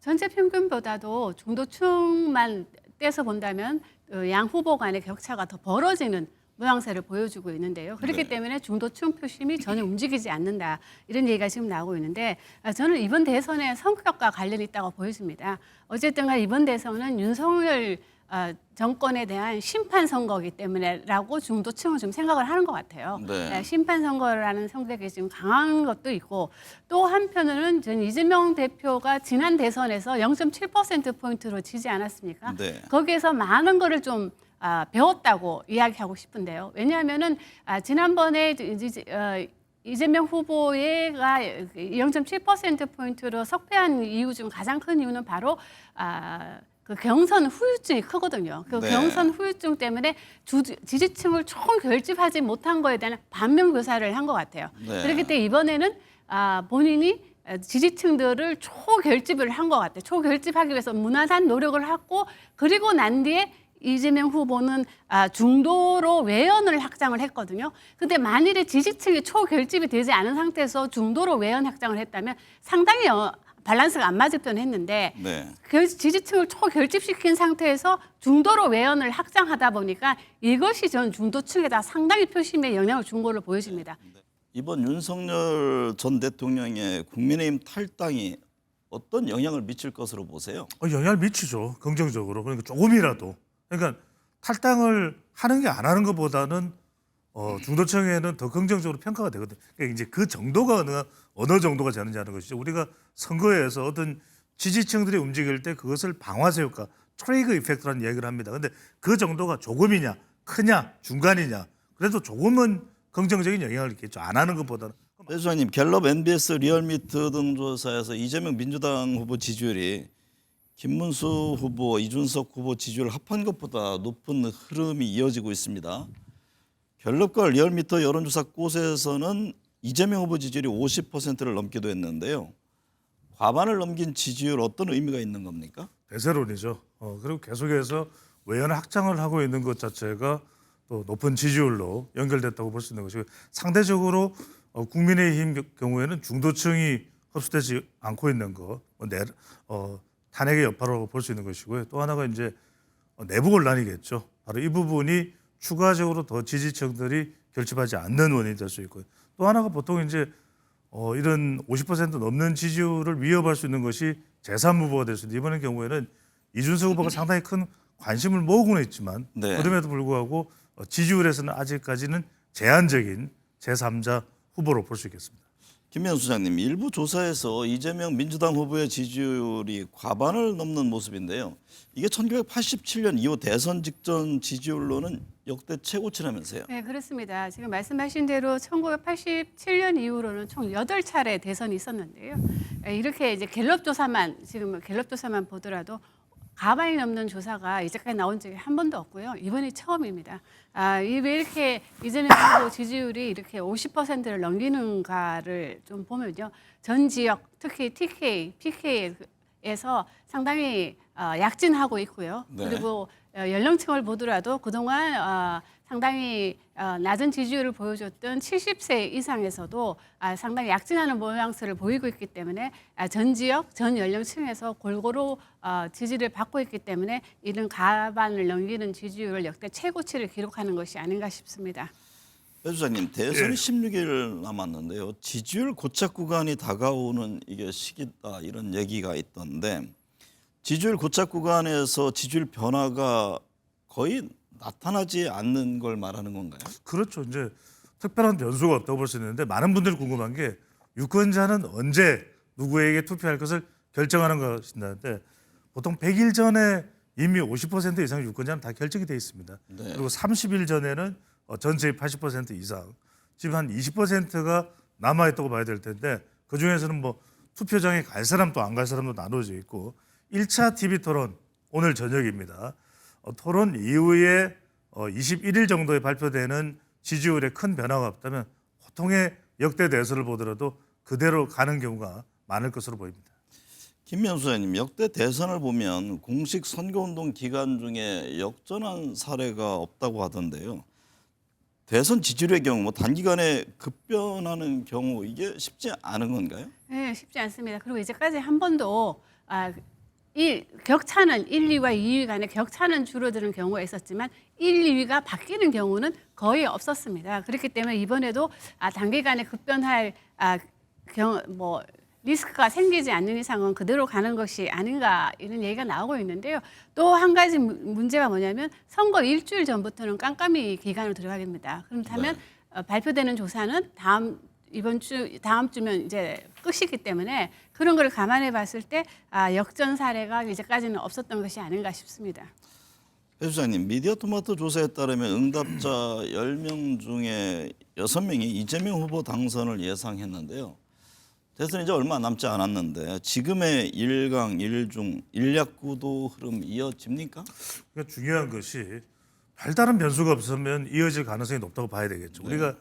전체 평균보다도 중도층만 떼서 본다면 양 후보 간의 격차가 더 벌어지는 모양새를 보여주고 있는데요. 그렇기 네. 때문에 중도층 표심이 전혀 움직이지 않는다. 이런 얘기가 지금 나오고 있는데 저는 이번 대선의 성격과 관련이 있다고 보여집니다. 어쨌든 간 이번 대선은 윤석열 정권에 대한 심판 선거이기 때문에라고 중도층은 좀 생각을 하는 것 같아요. 네. 심판 선거라는 성격이 지금 강한 것도 있고 또 한편으로는 전 이재명 대표가 지난 대선에서 0.7%포인트로 지지 않았습니까? 네. 거기에서 많은 거를 좀 배웠다고 이야기하고 싶은데요. 왜냐하면은 지난번에 이재명 후보가 0.7%포인트로 석패한 이유 중 가장 큰 이유는 바로 그 경선 후유증이 크거든요. 그 네. 경선 후유증 때문에 지지층을 총 결집하지 못한 거에 대한 반면 교사를 한 것 같아요. 네. 그렇기 때문에 이번에는 본인이 지지층들을 초결집을 한 것 같아요. 초결집하기 위해서 무난한 노력을 하고 그리고 난 뒤에 이재명 후보는 중도로 외연을 확장을 했거든요. 근데 만일에 지지층이 초결집이 되지 않은 상태에서 중도로 외연 확장을 했다면 상당히 밸런스가 안 맞을 뻔했는데 네. 지지층을 초결집시킨 상태에서 중도로 외연을 확장하다 보니까 이것이 전 중도층에다 상당히 표심에 영향을 준 걸로 보여집니다. 이번 윤석열 전 대통령의 국민의힘 탈당이 어떤 영향을 미칠 것으로 보세요? 영향을 미치죠. 긍정적으로. 그러니까 조금이라도. 그러니까 탈당을 하는 게 안 하는 것보다는 중도층에는 더 긍정적으로 평가가 되거든요. 그러니까 이제 그 정도가 어느 정도가 되는지 하는 것이죠. 우리가 선거에서 어떤 지지층들이 움직일 때 그것을 방아쇠 효과, 트리거 이펙트라는 얘기를 합니다. 그런데 그 정도가 조금이냐, 크냐, 중간이냐. 그래도 조금은 긍정적인 영향을 있겠죠. 안 하는 것보다는. 배 소장님, 갤럽, NBS, 리얼미터 등 조사에서 이재명 민주당 후보 지지율이 김문수 후보, 이준석 후보 지지율 합한 것보다 높은 흐름이 이어지고 있습니다. 갤럽과 리얼미터 여론조사 곳에서는 이재명 후보 지지율이 50%를 넘기도 했는데요. 과반을 넘긴 지지율 어떤 의미가 있는 겁니까? 대세론이죠. 그리고 계속해서 외연 확장을 하고 있는 것 자체가 또 높은 지지율로 연결됐다고 볼 수 있는 것이고 상대적으로 국민의힘 경우에는 중도층이 흡수되지 않고 있는 것, 탄핵의 여파로 볼 수 있는 것이고요. 또 하나가 이제 내부 혼란이겠죠. 바로 이 부분이 추가적으로 더 지지층들이 결집하지 않는 원인이 될 수 있고요. 또 하나가 보통 이제 이런 50% 넘는 지지율을 위협할 수 있는 것이 제3 후보가 될 수 있는데 이번 경우에는 이준석 후보가 상당히 큰 관심을 모으고는 있지만 네. 그럼에도 불구하고 지지율에서는 아직까지는 제한적인 제3자 후보로 볼 수 있겠습니다. 김명수 소장님, 일부 조사에서 이재명 민주당 후보의 지지율이 과반을 넘는 모습인데요. 이게 1987년 이후 대선 직전 지지율로는 역대 최고치라면서요. 네, 그렇습니다. 지금 말씀하신 대로 1987년 이후로는 총 8차례 대선이 있었는데요. 이렇게 이제 갤럽 조사만 보더라도 과반이 넘는 조사가 이제까지 나온 적이 한 번도 없고요. 이번이 처음입니다. 왜 이렇게 이재명 후보 지지율이 이렇게 50%를 넘기는가를 좀 보면요. 전 지역, 특히 TK, PK에서 상당히 약진하고 있고요. 네. 그리고 연령층을 보더라도 그동안 상당히 낮은 지지율을 보여줬던 70세 이상에서도 상당히 약진하는 모양새를 보이고 있기 때문에 전 지역, 전 연령층에서 골고루 지지를 받고 있기 때문에 이런 과반을 넘기는 지지율을 역대 최고치를 기록하는 것이 아닌가 싶습니다. 배 소장님, 대선이 16일 남았는데요. 지지율 고착 구간이 다가오는 이게 시기다 이런 얘기가 있던데 지지율 고착 구간에서 지지율 변화가 거의 나타나지 않는 걸 말하는 건가요? 그렇죠. 이제 특별한 변수가 없다고 볼 수 있는데 많은 분들이 궁금한 게 유권자는 언제 누구에게 투표할 것을 결정하는 것인데 보통 100일 전에 이미 50% 이상 유권자는 다 결정이 돼 있습니다. 네. 그리고 30일 전에는 전체의 80% 이상, 지금 한 20%가 남아있다고 봐야 될 텐데 그중에서는 뭐 투표장에 갈 사람 또 안 갈 사람도 나눠져 있고 1차 TV 토론 오늘 저녁입니다. 토론 이후에 21일 정도에 발표되는 지지율에 큰 변화가 없다면 보통의 역대 대선을 보더라도 그대로 가는 경우가 많을 것으로 보입니다. 김명수 의원님, 역대 대선을 보면 공식 선거운동 기간 중에 역전한 사례가 없다고 하던데요. 대선 지지율의 경우 뭐 단기간에 급변하는 경우 이게 쉽지 않은 건가요? 네, 쉽지 않습니다. 그리고 이제까지 한 번도 이 격차는 1, 2와 2위 간의 격차는 줄어드는 경우가 있었지만 1, 2위가 바뀌는 경우는 거의 없었습니다. 그렇기 때문에 이번에도 단기간에 급변할 리스크가 생기지 않는 이상은 그대로 가는 것이 아닌가 이런 얘기가 나오고 있는데요. 또 한 가지 문제가 뭐냐면 선거 일주일 전부터는 깜깜이 기간으로 들어가게 됩니다. 그렇다면 발표되는 조사는 다음 주면 이제 끝이기 때문에 그런 걸 감안해 봤을 때 역전 사례가 이제까지는 없었던 것이 아닌가 싶습니다. 배 소장님, 미디어토마토 조사에 따르면 응답자 10명 중에 6명이 이재명 후보 당선을 예상했는데요. 대선 이제 얼마 남지 않았는데 지금의 1강 1중 일약구도 흐름 이어집니까? 그러니까 중요한 것이 별다른 변수가 없으면 이어질 가능성이 높다고 봐야 되겠죠. 우리가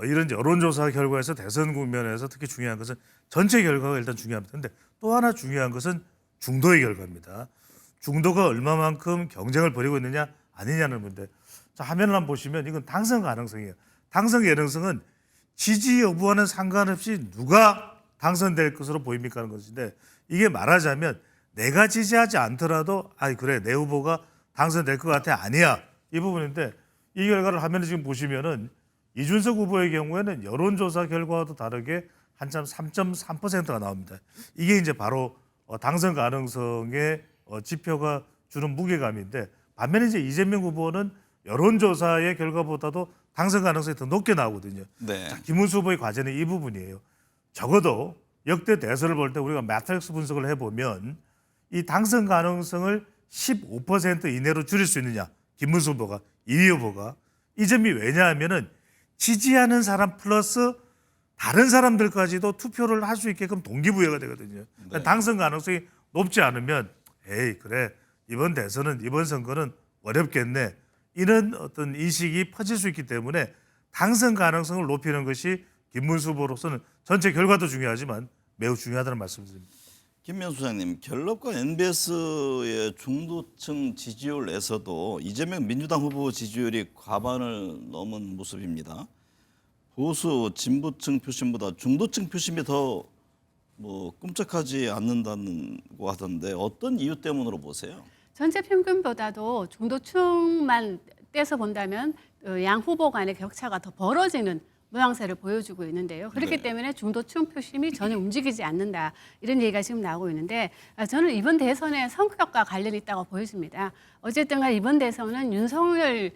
이런 여론조사 결과에서 대선 국면에서 특히 중요한 것은 전체 결과가 일단 중요합니다. 그런데 또 하나 중요한 것은 중도의 결과입니다. 중도가 얼마만큼 경쟁을 벌이고 있느냐 아니냐는 문제. 자, 화면을 한번 보시면 이건 당선 가능성이에요. 당선 가능성은 지지 여부와는 상관없이 누가 당선될 것으로 보입니까 하는 것인데 이게 말하자면 내가 지지하지 않더라도 그래 내 후보가 당선될 것 같아 아니야 이 부분인데 이 결과를 화면에 지금 보시면은 이준석 후보의 경우에는 여론조사 결과와도 다르게 한참 3.3%가 나옵니다. 이게 이제 바로 당선 가능성의 지표가 주는 무게감인데 반면에 이제 이재명 후보는 여론조사의 결과보다도 당선 가능성이 더 높게 나오거든요. 네. 자, 김문수 후보의 과제는 이 부분이에요. 적어도 역대 대선을 볼 때 우리가 매트릭스 분석을 해보면 이 당선 가능성을 15% 이내로 줄일 수 있느냐. 김문수 후보가, 이휘 후보가. 이 점이 왜냐하면은 지지하는 사람 플러스 다른 사람들까지도 투표를 할 수 있게끔 동기부여가 되거든요. 그러니까 당선 가능성이 높지 않으면 그래 이번 대선은 이번 선거는 어렵겠네. 이런 어떤 인식이 퍼질 수 있기 때문에 당선 가능성을 높이는 것이 김문수 후보로서는 전체 결과도 중요하지만 매우 중요하다는 말씀드립니다. 김명수 소장님, 갤럽과 NBS의 중도층 지지율에서도 이재명 민주당 후보 지지율이 과반을 넘은 모습입니다. 보수 진보층 표심보다 중도층 표심이 더 꿈쩍하지 않는다고 하던데 어떤 이유 때문으로 보세요? 전체 평균보다도 중도층만 떼서 본다면 양 후보 간의 격차가 더 벌어지는 모양새를 보여주고 있는데요. 그렇기 때문에 중도층 표심이 전혀 움직이지 않는다. 이런 얘기가 지금 나오고 있는데 저는 이번 대선에 성격과 관련이 있다고 보여집니다. 어쨌든 간 이번 대선은 윤석열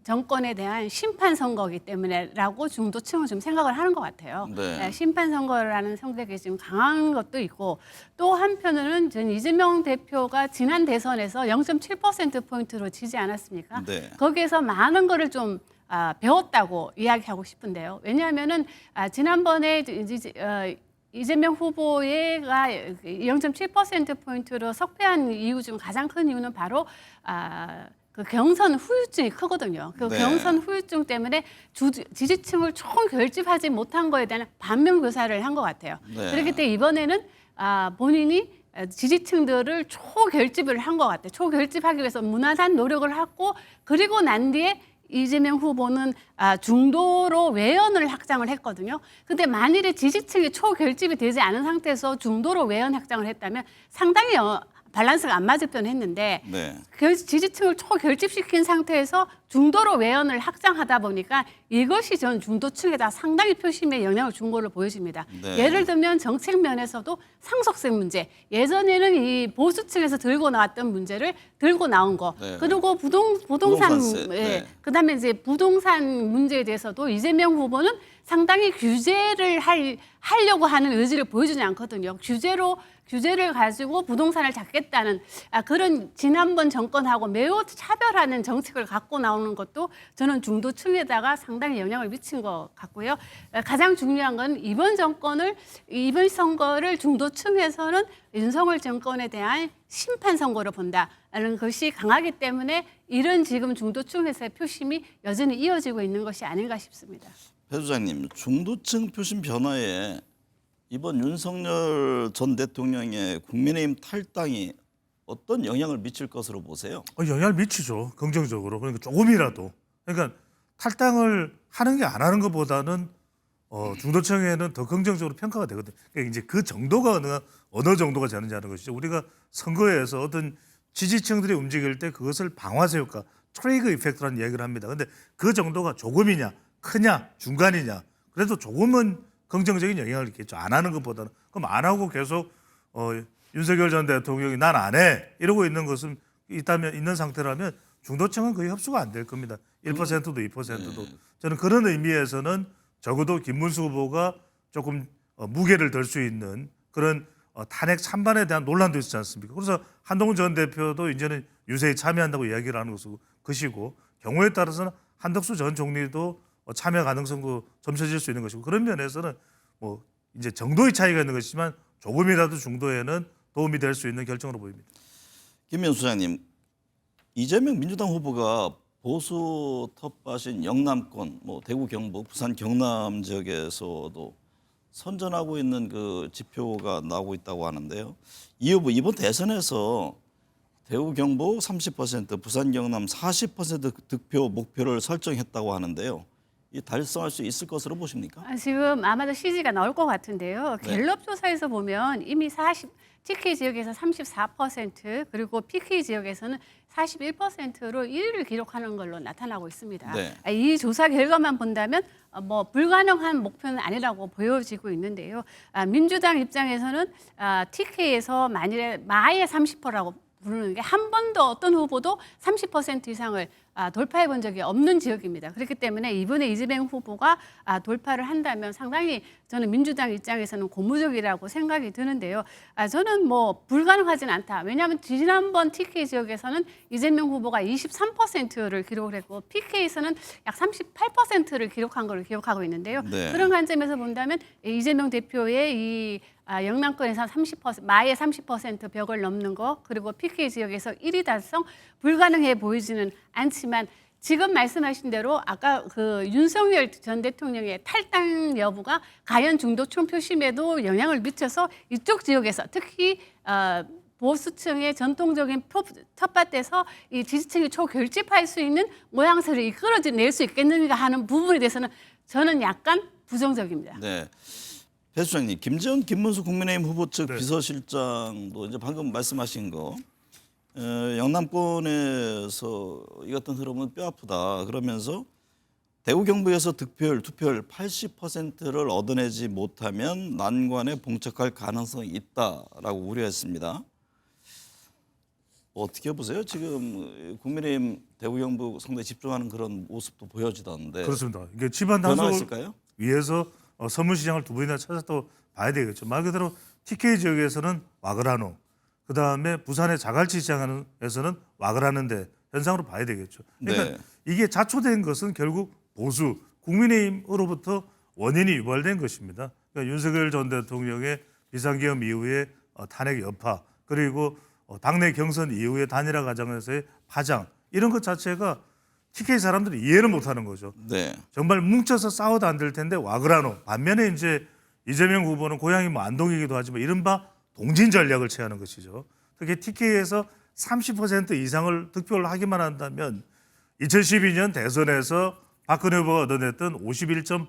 정권에 대한 심판 선거이기 때문에라고 중도층은 좀 생각을 하는 것 같아요. 네. 심판 선거라는 성격이 지금 강한 것도 있고 또 한편으로는 전 이재명 대표가 지난 대선에서 0.7%포인트로 지지 않았습니까? 네. 거기에서 많은 거를 좀 배웠다고 이야기하고 싶은데요. 왜냐하면은 지난번에 이재명 후보가 0.7%포인트로 석패한 이유 중 가장 큰 이유는 바로 그 경선 후유증이 크거든요. 그 네. 경선 후유증 때문에 지지층을 총결집하지 못한 거에 대한 반면교사를 한 것 같아요. 네. 그렇기 때문에 이번에는 본인이 지지층들을 초결집을 한 것 같아요. 초결집하기 위해서 무난한 노력을 하고 그리고 난 뒤에 이재명 후보는 중도로 외연을 확장을 했거든요. 근데 만일에 지지층이 초결집이 되지 않은 상태에서 중도로 외연 확장을 했다면 상당히 밸런스가 안 맞을 뻔했는데 네. 지지층을 초결집시킨 상태에서 중도로 외연을 확장하다 보니까 이것이 전 중도층에다 상당히 표심에 영향을 준 걸로 보여집니다. 네. 예를 들면 정책 면에서도 상속세 문제, 예전에는 이 보수층에서 들고 나왔던 문제를 들고 나온 거, 네. 그리고 부동산, 부동산세, 네. 그다음에 이제 부동산 문제에 대해서도 이재명 후보는 상당히 규제를 하려고 하는 의지를 보여주지 않거든요. 규제를 가지고 부동산을 잡겠다는 그런 지난번 정권하고 매우 차별하는 정책을 갖고 나오는 것도 저는 중도층에다가 상당히 영향을 미친 것 같고요. 가장 중요한 건 이번 선거를 중도층에서는 윤석열 정권에 대한 심판 선거로 본다는 것이 강하기 때문에 이런 지금 중도층에서의 표심이 여전히 이어지고 있는 것이 아닌가 싶습니다. 배 소장님, 중도층 표심 변화에 이번 윤석열 전 대통령의 국민의힘 탈당이 어떤 영향을 미칠 것으로 보세요? 영향을 미치죠. 긍정적으로. 그러니까 조금이라도. 그러니까 탈당을 하는 게 안 하는 것보다는 중도층에는 더 긍정적으로 평가가 되거든요. 그러니까 이제 그 정도가 어느 정도가 되는지 하는 것이죠. 우리가 선거에서 어떤 지지층들이 움직일 때 그것을 방아쇠 효과, 트리거 이펙트라는 얘기를 합니다. 근데 그 정도가 조금이냐, 크냐, 중간이냐. 그래도 조금은 긍정적인 영향을 있겠죠. 안 하는 것보다는. 그럼 안 하고 계속 윤석열 전 대통령이 난 안 해. 이러고 있는 것은 있는 상태라면 중도층은 거의 흡수가 안 될 겁니다. 1%도 2%도. 저는 그런 의미에서는 적어도 김문수 후보가 조금 무게를 들 수 있는 그런 탄핵 찬반에 대한 논란도 있지 않습니까? 그래서 한동훈 전 대표도 이제는 유세에 참여한다고 이야기를 하는 것이고 경우에 따라서는 한덕수 전 총리도 참여 가능성도 점쳐질 수 있는 것이고 그런 면에서는 뭐 이제 정도의 차이가 있는 것이지만 조금이라도 중도에는 도움이 될 수 있는 결정으로 보입니다. 김명수 소장님, 이재명 민주당 후보가 보수 텃밭인 영남권, 뭐 대구, 경북, 부산, 경남 지역에서도 선전하고 있는 그 지표가 나오고 있다고 하는데요. 이 후보 이번 대선에서 대구, 경북 30%, 부산, 경남 40% 득표 목표를 설정했다고 하는데요. 이 달성할 수 있을 것으로 보십니까? 지금 아마도 CG가 나올 것 같은데요. 네. 갤럽 조사에서 보면 이미 TK 지역에서 34% 그리고 PK 지역에서는 41%로 1위를 기록하는 걸로 나타나고 있습니다. 네. 이 조사 결과만 본다면 뭐 불가능한 목표는 아니라고 보여지고 있는데요. 민주당 입장에서는 TK에서 만일에 마의 30%라고 부르는 게 한 번도 어떤 후보도 30% 이상을 돌파해 본 적이 없는 지역입니다. 그렇기 때문에 이번에 이재명 후보가 돌파를 한다면 상당히 저는 민주당 입장에서는 고무적이라고 생각이 드는데요. 저는 뭐 불가능하진 않다. 왜냐하면 지난번 TK 지역에서는 이재명 후보가 23%를 기록을 했고 PK에서는 약 38%를 기록한 걸로 기억하고 있는데요. 네. 그런 관점에서 본다면 이재명 대표의 이 영남권에서 마의 30% 벽을 넘는 거 그리고 PK 지역에서 1위 달성 불가능해 보이지는 않지만 지금 말씀하신 대로 아까 그 윤석열 전 대통령의 탈당 여부가 가연 중도층 표심에도 영향을 미쳐서 이쪽 지역에서 특히 보수층의 전통적인 텃밭에서 이 지지층이 초결집할 수 있는 모양새를 이끌어낼 수 있겠는가 하는 부분에 대해서는 저는 약간 부정적입니다. 네. 배 수장님, 김재원, 김문수 국민의힘 후보 측 네. 비서실장도 이제 방금 말씀하신 거 영남권에서 이 같은 흐름은 뼈 아프다 그러면서 대구 경북에서 투표율 80%를 얻어내지 못하면 난관에 봉착할 가능성이 있다라고 우려했습니다. 어떻게 보세요? 지금 국민의힘 대구 경북 상당히 집중하는 그런 모습도 보여지던데 그렇습니다. 이게 집안 변화가 단속을 있을까요? 위해서 서문시장을 두 번이나 찾아서 봐야 되겠죠. 말 그대로 TK 지역에서는 왁을 하노, 그 다음에 부산의 자갈치 시장에서는 왁을 하는데 현상으로 봐야 되겠죠. 그러니까 네. 이게 자초된 것은 결국 보수 국민의힘으로부터 원인이 유발된 것입니다. 그러니까 윤석열 전 대통령의 비상계엄 이후에 탄핵 여파 그리고 당내 경선 이후에 단일화 과정에서의 파장 이런 것 자체가 TK 사람들이 이해를 못하는 거죠. 네. 정말 뭉쳐서 싸워도 안 될 텐데 와그라노. 반면에 이제 이재명 후보는 고향이 뭐 안동이기도 하지만 이른바 동진 전략을 취하는 것이죠. 특히 TK에서 30% 이상을 득표를 하기만 한다면 2012년 대선에서 박근혜 후보가 얻어냈던 51.5%,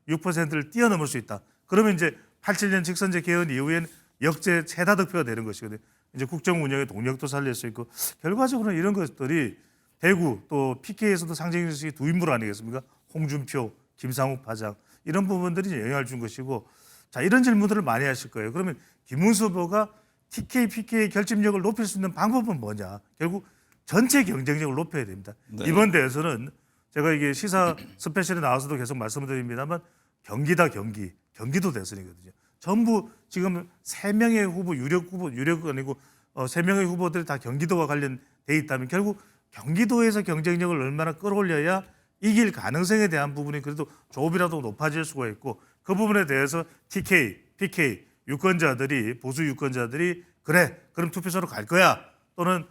51.6%를 뛰어넘을 수 있다. 그러면 이제 87년 직선제 개헌 이후엔 역대 최다 득표가 되는 것이거든요. 이제 국정 운영의 동력도 살릴 수 있고 결과적으로는 이런 것들이 대구 또 PK에서도 상징적인 두 인물 아니겠습니까? 홍준표, 김상욱 파장 이런 부분들이 영향을 준 것이고 자 이런 질문들을 많이 하실 거예요. 그러면 김문수 후보가 TK, PK의 결집력을 높일 수 있는 방법은 뭐냐? 결국 전체 경쟁력을 높여야 됩니다. 네. 이번 대회에서는 제가 이게 시사 스페셜에 나와서도 계속 말씀드립니다만 경기다 경기도 대선이거든요. 전부 지금 3명의 후보 유력 아니고 3명의 후보들이 다 경기도와 관련돼 있다면 결국 경기도에서 경쟁력을 얼마나 끌어올려야 이길 가능성에 대한 부분이 그래도 조금이라도 높아질 수가 있고 그 부분에 대해서 TK, PK 유권자들이 보수 유권자들이 그래 그럼 투표소로 갈 거야 또는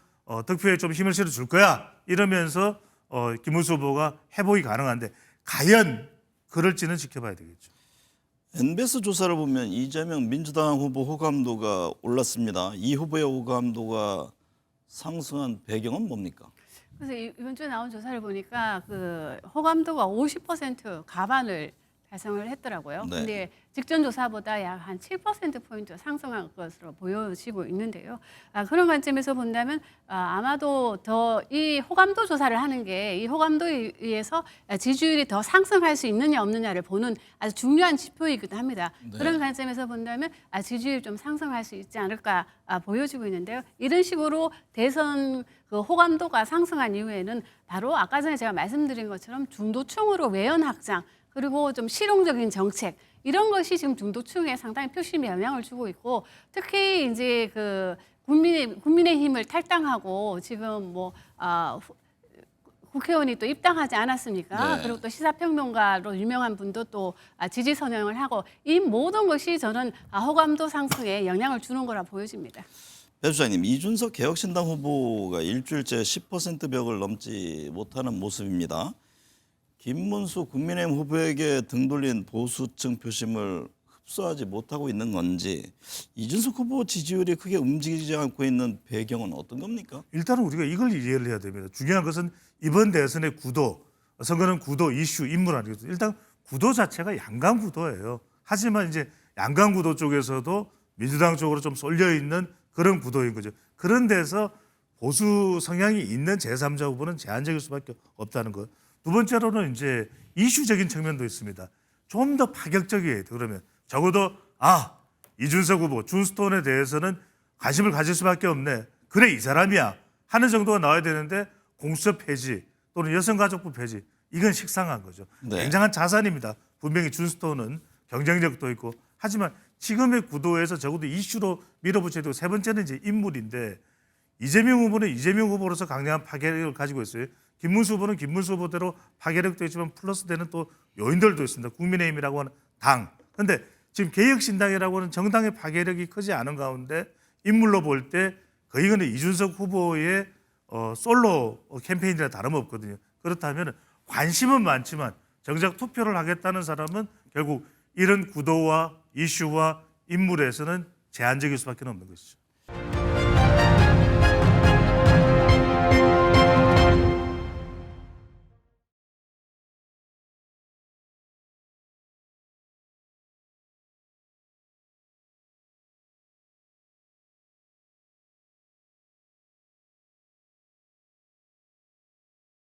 득표에 좀 힘을 실어줄 거야 이러면서 김문수 후보가 회복이 가능한데 과연 그럴지는 지켜봐야 되겠죠. NBS 조사를 보면 이재명 민주당 후보 호감도가 올랐습니다. 이 후보의 호감도가 상승한 배경은 뭡니까? 그래서 이번 주에 나온 조사를 보니까 그 호감도가 50% 가반을 달성을 했더라고요. 네. 근데 직전 조사보다 약 한 7%포인트 상승한 것으로 보여지고 있는데요. 그런 관점에서 본다면 아마도 더 이 호감도 조사를 하는 게 이 호감도에 의해서 지지율이 더 상승할 수 있느냐 없느냐를 보는 아주 중요한 지표이기도 합니다. 네. 그런 관점에서 본다면 지지율이 좀 상승할 수 있지 않을까 보여지고 있는데요. 이런 식으로 대선 그 호감도가 상승한 이후에는 바로 아까 전에 제가 말씀드린 것처럼 중도층으로 외연 확장 그리고 좀 실용적인 정책 이런 것이 지금 중도층에 상당히 표심에 영향을 주고 있고 특히 이제 그 국민의힘을 탈당하고 지금 뭐 국회의원이 또 입당하지 않았습니까? 네. 그리고 또 시사평론가로 유명한 분도 또 지지 선언을 하고 이 모든 것이 저는 호감도 상승에 영향을 주는 거라 보여집니다. 배 주장님, 이준석 개혁신당 후보가 일주일째 10% 벽을 넘지 못하는 모습입니다. 김문수 국민의힘 후보에게 등 돌린 보수층 표심을 흡수하지 못하고 있는 건지 이준석 후보 지지율이 크게 움직이지 않고 있는 배경은 어떤 겁니까? 일단은 우리가 이걸 이해를 해야 됩니다. 중요한 것은 이번 대선의 구도, 선거는 구도, 이슈, 인물 아니겠습니까? 일단 구도 자체가 양강 구도예요. 하지만 이제 양강 구도 쪽에서도 민주당 쪽으로 좀 쏠려 있는 그런 구도인 거죠. 그런 데서 보수 성향이 있는 제3자 후보는 제한적일 수밖에 없다는 것. 두 번째로는 이제 이슈적인 측면도 있습니다. 좀 더 파격적이에요. 그러면 적어도 이준석 후보, 준스톤에 대해서는 관심을 가질 수밖에 없네. 그래 이 사람이야 하는 정도가 나와야 되는데 공수처 폐지 또는 여성가족부 폐지 이건 식상한 거죠. 네. 굉장한 자산입니다. 분명히 준스톤은 경쟁력도 있고 하지만 지금의 구도에서 적어도 이슈로 밀어붙여야 되고 세 번째는 이제 인물인데 이재명 후보는 이재명 후보로서 강력한 파괴력을 가지고 있어요. 김문수 후보는 김문수 후보대로 파괴력도 있지만 플러스 되는 또 요인들도 있습니다. 국민의힘이라고 하는 당. 그런데 지금 개혁신당이라고 하는 정당의 파괴력이 크지 않은 가운데 인물로 볼 때 거의 근데 이준석 후보의 솔로 캠페인이라 다름없거든요. 그렇다면 관심은 많지만 정작 투표를 하겠다는 사람은 결국 이런 구도와 이슈와 인물에서는 제한적일 수밖에 없는 것이죠.